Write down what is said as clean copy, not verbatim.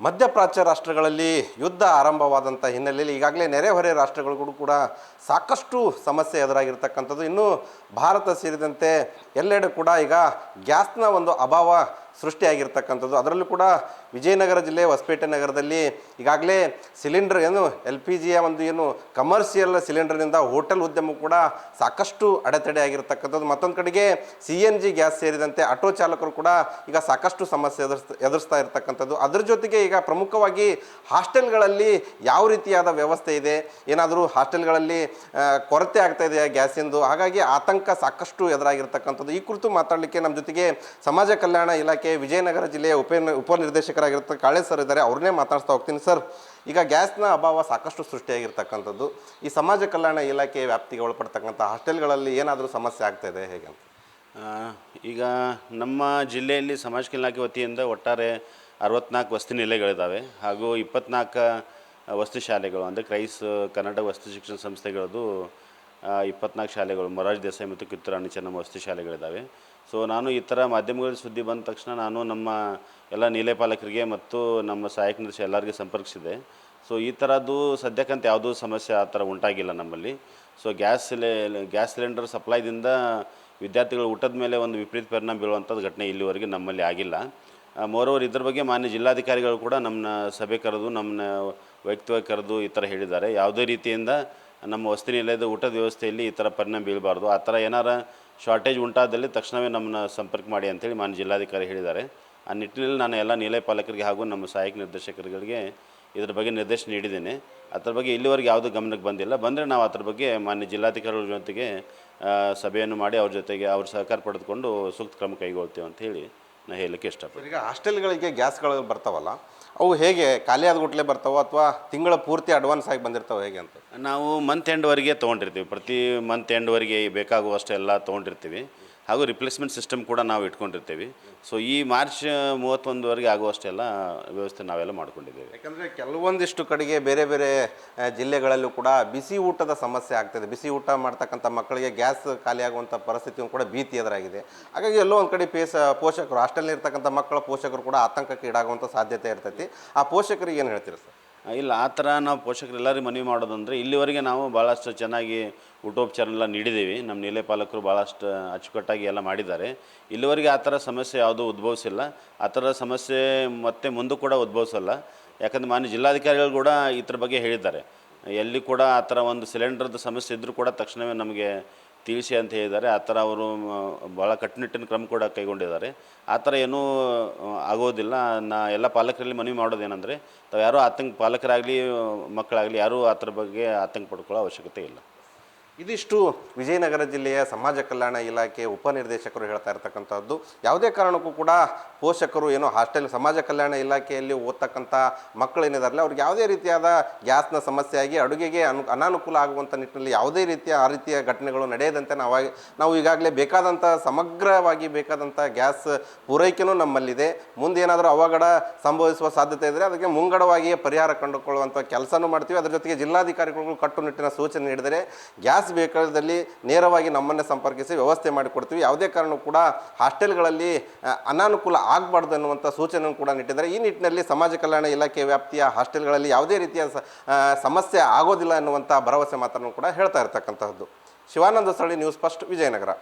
ಮಧ್ಯಪ್ರಾಚ್ಯ ರಾಷ್ಟ್ರಗಳಲ್ಲಿ ಯುದ್ಧ ಆರಂಭವಾದಂಥ ಹಿನ್ನೆಲೆಯಲ್ಲಿ ಈಗಾಗಲೇ ನೆರೆಹೊರೆ ರಾಷ್ಟ್ರಗಳಿಗೂ ಕೂಡ ಸಾಕಷ್ಟು ಸಮಸ್ಯೆ ಎದುರಾಗಿರ್ತಕ್ಕಂಥದ್ದು. ಇನ್ನು ಭಾರತ ಸೇರಿದಂತೆ ಎಲ್ಲೆಡೆ ಕೂಡ ಈಗ ಗ್ಯಾಸ್ನ ಒಂದು ಅಭಾವ ಸೃಷ್ಟಿಯಾಗಿರ್ತಕ್ಕಂಥದ್ದು. ಅದರಲ್ಲೂ ಕೂಡ ವಿಜಯನಗರ ಜಿಲ್ಲೆ ಹೊಸಪೇಟೆ ನಗರದಲ್ಲಿ ಈಗಾಗಲೇ ಸಿಲಿಂಡರ್ LPGಯ ಒಂದು ಕಮರ್ಷಿಯಲ್ ಸಿಲಿಂಡರ್ನಿಂದ ಹೋಟೆಲ್ ಉದ್ಯಮ ಕೂಡ ಸಾಕಷ್ಟು ಅಡೆತಡೆ ಆಗಿರ್ತಕ್ಕಂಥದ್ದು. ಮತ್ತೊಂದು ಕಡೆಗೆ CNG ಗ್ಯಾಸ್ ಸೇರಿದಂತೆ ಆಟೋ ಚಾಲಕರು ಕೂಡ ಈಗ ಸಾಕಷ್ಟು ಸಮಸ್ಯೆ ಎದುರಿಸ್ತಾ ಇರ್ತಕ್ಕಂಥದ್ದು. ಅದರ ಜೊತೆಗೆ ಈಗ ಪ್ರಮುಖವಾಗಿ ಹಾಸ್ಟೆಲ್ಗಳಲ್ಲಿ ಯಾವ ರೀತಿಯಾದ ವ್ಯವಸ್ಥೆ ಇದೆ, ಏನಾದರೂ ಹಾಸ್ಟೆಲ್ಗಳಲ್ಲಿ ಕೊರತೆ ಆಗ್ತಾ ಇದೆ ಗ್ಯಾಸಿಂದು, ಹಾಗಾಗಿ ಆತಂಕ ಸಾಕಷ್ಟು ಎದುರಾಗಿರ್ತಕ್ಕಂಥದ್ದು. ಈ ಕುರಿತು ಮಾತಾಡಲಿಕ್ಕೆ ನಮ್ಮ ಜೊತೆಗೆ ಸಮಾಜ ಕಲ್ಯಾಣ ಇಲಾಖೆ ವಿಜಯನಗರ ಜಿಲ್ಲೆಯ ಉಪನಿರ್ದೇಶಕರಾಗಿರ್ತ ಕಾಳೆ ಸರ್ ಇದ್ದಾರೆ. ಅವ್ರನ್ನೇ ಮಾತಾಡ್ತಾ ಹೋಗ್ತೀನಿ. ಸರ್, ಈಗ ಗ್ಯಾಸ್ನ ಅಭಾವ ಸಾಕಷ್ಟು ಸೃಷ್ಟಿಯಾಗಿರ್ತಕ್ಕಂಥದ್ದು, ಈ ಸಮಾಜ ಕಲ್ಯಾಣ ಇಲಾಖೆ ವ್ಯಾಪ್ತಿಗೆ ಒಳಪಡ್ತಕ್ಕಂಥ ಹಾಸ್ಟೆಲ್ಗಳಲ್ಲಿ ಏನಾದರೂ ಸಮಸ್ಯೆ ಆಗ್ತಾ ಇದೆ ಹೇಗೆ ಅಂತ? ಈಗ ನಮ್ಮ ಜಿಲ್ಲೆಯಲ್ಲಿ ಸಮಾಜ ಕಲ್ಯಾಣ ಇಲಾಖೆ ವತಿಯಿಂದ ಒಟ್ಟಾರೆ 64 ವಸತಿ ನಿಲಯಗಳಿದ್ದಾವೆ ಹಾಗೂ 24 ವಸತಿ ಶಾಲೆಗಳು, ಅಂದರೆ ಕ್ರೈಸ್ ಕರ್ನಾಟಕ ವಸತಿ ಶಿಕ್ಷಣ ಸಂಸ್ಥೆಗಳದ್ದು 24 ಶಾಲೆಗಳು, ಮೊರಾರ್ಜಿ ದೇಸಾಯಿ ಮತ್ತು ಕಿತ್ತೂರು ರಾಣಿ ಚೆನ್ನಮ್ಮ ವಸತಿ ಶಾಲೆಗಳಿದ್ದಾವೆ. ಸೊ ನಾನು ಈ ಥರ ಮಾಧ್ಯಮಗಳಲ್ಲಿ ಸುದ್ದಿ ಬಂದ ತಕ್ಷಣ ನಾನು ನಮ್ಮ ಎಲ್ಲ ನಿಲಯ ಪಾಲಕರಿಗೆ ಮತ್ತು ನಮ್ಮ ಸಹಾಯಕ ನಿರ್ದೇಶಕ ಎಲ್ಲರಿಗೆ ಸಂಪರ್ಕಿಸಿದೆ. ಸೊ ಈ ಥರದ್ದು ಸದ್ಯಕ್ಕಂತ ಯಾವುದೂ ಸಮಸ್ಯೆ ಆ ಥರ ಉಂಟಾಗಿಲ್ಲ ನಮ್ಮಲ್ಲಿ. ಸೊ ಗ್ಯಾಸ್ ಸಿಲಿಂಡರ್ ಸಪ್ಲೈದಿಂದ ವಿದ್ಯಾರ್ಥಿಗಳು ಊಟದ ಮೇಲೆ ಒಂದು ವಿಪರೀತ ಪರಿಣಾಮ ಬೀಳುವಂಥದ್ದು ಘಟನೆ ಇಲ್ಲಿವರೆಗೆ ನಮ್ಮಲ್ಲಿ ಆಗಿಲ್ಲ. ಮೋರೋವರ್ ಇದ್ರ ಬಗ್ಗೆ ಮಾನ್ಯ ಜಿಲ್ಲಾಧಿಕಾರಿಗಳು ಕೂಡ ನಮ್ಮನ್ನ ಸಭೆ ಕರೆದು, ನಮ್ಮನ್ನ ವೈಯಕ್ತಿಕವಾಗಿ ಕರೆದು ಈ ಥರ ಹೇಳಿದ್ದಾರೆ. ಯಾವುದೇ ರೀತಿಯಿಂದ ನಮ್ಮ ವಸತಿ ನಿಲಯದ ಊಟದ ವ್ಯವಸ್ಥೆಯಲ್ಲಿ ಈ ಥರ ಪರಿಣಾಮ ಬೀಳಬಾರ್ದು, ಆ ಥರ ಏನಾರ ಶಾರ್ಟೇಜ್ ಉಂಟಾದಲ್ಲಿ ತಕ್ಷಣವೇ ನಮ್ಮನ್ನ ಸಂಪರ್ಕ ಮಾಡಿ ಅಂತೇಳಿ ಮಾನ್ಯ ಜಿಲ್ಲಾಧಿಕಾರಿ ಹೇಳಿದ್ದಾರೆ. ಆ ನಿಟ್ಟಿನಲ್ಲಿ ನಾನು ಎಲ್ಲ ನಿಲಯ ಪಾಲಕರಿಗೆ ಹಾಗೂ ನಮ್ಮ ಸಹಾಯಕ ನಿರ್ದೇಶಕರುಗಳಿಗೆ ಇದ್ರ ಬಗ್ಗೆ ನಿರ್ದೇಶನ ನೀಡಿದ್ದೇನೆ. ಅದ್ರ ಬಗ್ಗೆ ಇಲ್ಲಿವರೆಗೆ ಯಾವುದೂ ಗಮನಕ್ಕೆ ಬಂದಿಲ್ಲ. ಬಂದರೆ ನಾವು ಅದ್ರ ಬಗ್ಗೆ ಮಾನ್ಯ ಜಿಲ್ಲಾಧಿಕಾರಿಗಳ ಜೊತೆಗೆ ಸಭೆಯನ್ನು ಮಾಡಿ ಅವ್ರ ಜೊತೆಗೆ ಅವ್ರ ಸಹಕಾರ ಪಡೆದುಕೊಂಡು ಸೂಕ್ತ ಕ್ರಮ ಕೈಗೊಳ್ತೀವಿ ಅಂತ ಹೇಳಿ ನಾನು ಹೇಳಲಿಕ್ಕೆ ಇಷ್ಟಪಡ್ತೀನಿ. ಈಗ ಹಾಸ್ಟೆಲ್ಗಳಿಗೆ ಗ್ಯಾಸ್ಗಳು ಬರ್ತಾವಲ್ಲ, ಅವು ಹೇಗೆ ಖಾಲಿ ಆದ್ಗುಟ್ಲೆ ಬರ್ತಾವೋ ಅಥವಾ ತಿಂಗಳ ಪೂರ್ತಿ ಅಡ್ವಾನ್ಸ್ ಆಗಿ ಬಂದಿರ್ತಾವೆ ಹೇಗೆ ಅಂತ? ನಾವು ಮಂತ್ ಎಂಡ್ವರೆಗೆ ತೊಗೊಂಡಿರ್ತೀವಿ. ಪ್ರತಿ ಮಂತ್ ಎಂಡ್ವರೆಗೆ ಬೇಕಾಗುವಷ್ಟೆಲ್ಲ ತೊಗೊಂಡಿರ್ತೀವಿ ಹಾಗೂ ರಿಪ್ಲೇಸ್ಮೆಂಟ್ ಸಿಸ್ಟಮ್ ಕೂಡ ನಾವು ಇಟ್ಕೊಂಡಿರ್ತೀವಿ. ಸೊ ಈ ಮಾರ್ಚ್ 31ವರೆಗೆ ಆಗುವಷ್ಟೆಲ್ಲ ವ್ಯವಸ್ಥೆ ನಾವೆಲ್ಲ ಮಾಡ್ಕೊಂಡಿದ್ದೇವೆ. ಯಾಕಂದರೆ ಕೆಲವೊಂದಿಷ್ಟು ಕಡೆಗೆ ಬೇರೆ ಬೇರೆ ಜಿಲ್ಲೆಗಳಲ್ಲೂ ಕೂಡ ಬಿಸಿ ಊಟದ ಸಮಸ್ಯೆ ಆಗ್ತದೆ. ಬಿಸಿ ಊಟ ಮಾಡ್ತಕ್ಕಂಥ ಮಕ್ಕಳಿಗೆ ಗ್ಯಾಸ್ ಖಾಲಿ ಆಗುವಂಥ ಪರಿಸ್ಥಿತಿಯೂ ಕೂಡ ಭೀತಿ ಎದುರಾಗಿದೆ. ಹಾಗಾಗಿ ಎಲ್ಲೋ ಒಂದು ಕಡೆ ಪೋಷಕರು, ಹಾಸ್ಟೆಲ್ನಲ್ಲಿ ಇರ್ತಕ್ಕಂಥ ಮಕ್ಕಳ ಪೋಷಕರು ಕೂಡ ಆತಂಕಕ್ಕೆ ಈಡಾಗುವಂಥ ಸಾಧ್ಯತೆ ಇರ್ತೈತಿ. ಆ ಪೋಷಕರಿಗೆ ಏನು ಹೇಳ್ತೀರಿ ಸರ್? ಇಲ್ಲ, ಆ ಥರ ನಾವು ಪೋಷಕರು ಎಲ್ಲರಿಗೂ ಮನವಿ ಮಾಡೋದಂದರೆ, ಇಲ್ಲಿವರೆಗೆ ನಾವು ಭಾಳಷ್ಟು ಚೆನ್ನಾಗಿ ಊಟೋಪಚಾರ ಎಲ್ಲ ನೀಡಿದ್ದೀವಿ. ನಮ್ಮ ನಿಲಯ ಪಾಲಕರು ಭಾಳಷ್ಟು ಅಚ್ಚುಕಟ್ಟಾಗಿ ಎಲ್ಲ ಮಾಡಿದ್ದಾರೆ. ಇಲ್ಲಿವರೆಗೆ ಆ ಥರ ಸಮಸ್ಯೆ ಯಾವುದೂ ಉದ್ಭವಿಸಿಲ್ಲ. ಆ ಥರ ಸಮಸ್ಯೆ ಮತ್ತೆ ಮುಂದೆ ಕೂಡ ಉದ್ಭವಿಸಲ್ಲ. ಯಾಕಂದರೆ ಮಾನ್ಯ ಜಿಲ್ಲಾಧಿಕಾರಿಗಳು ಕೂಡ ಇದ್ರ ಬಗ್ಗೆ ಹೇಳಿದ್ದಾರೆ. ಎಲ್ಲಿ ಕೂಡ ಆ ಥರ ಒಂದು ಸಿಲಿಂಡರ್ದು ಸಮಸ್ಯೆ ಇದ್ದರೂ ಕೂಡ ತಕ್ಷಣವೇ ನಮಗೆ ತಿಳಿಸಿ ಅಂತ ಹೇಳಿದ್ದಾರೆ. ಆ ಥರ ಅವರು ಭಾಳ ಕಟ್ಟುನಿಟ್ಟಿನ ಕ್ರಮ ಕೂಡ ಕೈಗೊಂಡಿದ್ದಾರೆ. ಆ ಥರ ಏನೂ ಆಗೋದಿಲ್ಲ. ಎಲ್ಲ ಪಾಲಕರಲ್ಲಿ ಮನವಿ ಮಾಡೋದೇನೆಂದರೆ, ತಾವು ಯಾರೂ ಪಾಲಕರಾಗಲಿ ಮಕ್ಕಳಾಗಲಿ ಯಾರೂ ಆ ಥರ ಬಗ್ಗೆ ಆತಂಕ ಪಡ್ಕೊಳ್ಳೋ ಅವಶ್ಯಕತೆ ಇಲ್ಲ. ಇದಿಷ್ಟು ವಿಜಯನಗರ ಜಿಲ್ಲೆಯ ಸಮಾಜ ಕಲ್ಯಾಣ ಇಲಾಖೆ ಉಪನಿರ್ದೇಶಕರು ಹೇಳ್ತಾ ಇರ್ತಕ್ಕಂಥದ್ದು. ಯಾವುದೇ ಕಾರಣಕ್ಕೂ ಕೂಡ ಪೋಷಕರು ಹಾಸ್ಟೆಲ್ ಸಮಾಜ ಕಲ್ಯಾಣ ಇಲಾಖೆಯಲ್ಲಿ ಓದ್ತಕ್ಕಂಥ ಮಕ್ಕಳೇನಿದಾರಲ್ಲ, ಅವ್ರಿಗೆ ಯಾವುದೇ ರೀತಿಯಾದ ಗ್ಯಾಸ್ನ ಸಮಸ್ಯೆ ಆಗಿ ಅಡುಗೆಗೆ ಅನಾನುಕೂಲ ಆಗುವಂಥ ನಿಟ್ಟಿನಲ್ಲಿ ಯಾವುದೇ ರೀತಿಯ ಘಟನೆಗಳು ನಡೆಯದಂತೆ ನಾವು ಈಗಾಗಲೇ ಸಮಗ್ರವಾಗಿ ಬೇಕಾದಂಥ ಗ್ಯಾಸ್ ಪೂರೈಕೆನೂ ನಮ್ಮಲ್ಲಿದೆ. ಮುಂದೇನಾದರೂ ಅವಘಡ ಸಂಭವಿಸುವ ಸಾಧ್ಯತೆ ಇದ್ದರೆ ಅದಕ್ಕೆ ಮುಂಗಡವಾಗಿಯೇ ಪರಿಹಾರ ಕಂಡುಕೊಳ್ಳುವಂಥ ಕೆಲಸನೂ ಮಾಡ್ತೀವಿ. ಅದರ ಜೊತೆಗೆ ಜಿಲ್ಲಾಧಿಕಾರಿಗಳು ಕಟ್ಟುನಿಟ್ಟಿನ ಸೂಚನೆ ನೀಡಿದರೆ ಗ್ಯಾಸ್ ಬೇಕಾದಲ್ಲಿ ನೇರವಾಗಿ ನಮ್ಮನ್ನೇ ಸಂಪರ್ಕಿಸಿ ವ್ಯವಸ್ಥೆ ಮಾಡಿಕೊಡ್ತೀವಿ. ಯಾವುದೇ ಕಾರಣಕ್ಕೂ ಕೂಡ ಹಾಸ್ಟೆಲ್ಗಳಲ್ಲಿ ಅನಾನುಕೂಲ ಆಗಬಾರ್ದು ಅನ್ನುವಂಥ ಸೂಚನೆ ಕೂಡ ನೀಟ್ಟಿದ್ದಾರೆ. ಈ ನಿಟ್ಟಿನಲ್ಲಿ ಸಮಾಜ ಕಲ್ಯಾಣ ಇಲಾಖೆ ವ್ಯಾಪ್ತಿಯ ಹಾಸ್ಟೆಲ್ಗಳಲ್ಲಿ ಯಾವುದೇ ರೀತಿಯ ಸಮಸ್ಯೆ ಆಗೋದಿಲ್ಲ ಅನ್ನುವಂಥ ಭರವಸೆ ಮಾತನ್ನು ಕೂಡ ಹೇಳ್ತಾ ಇರ್ತಕ್ಕಂಥದ್ದು. Shivananda Sali, news first, Vijayanagara.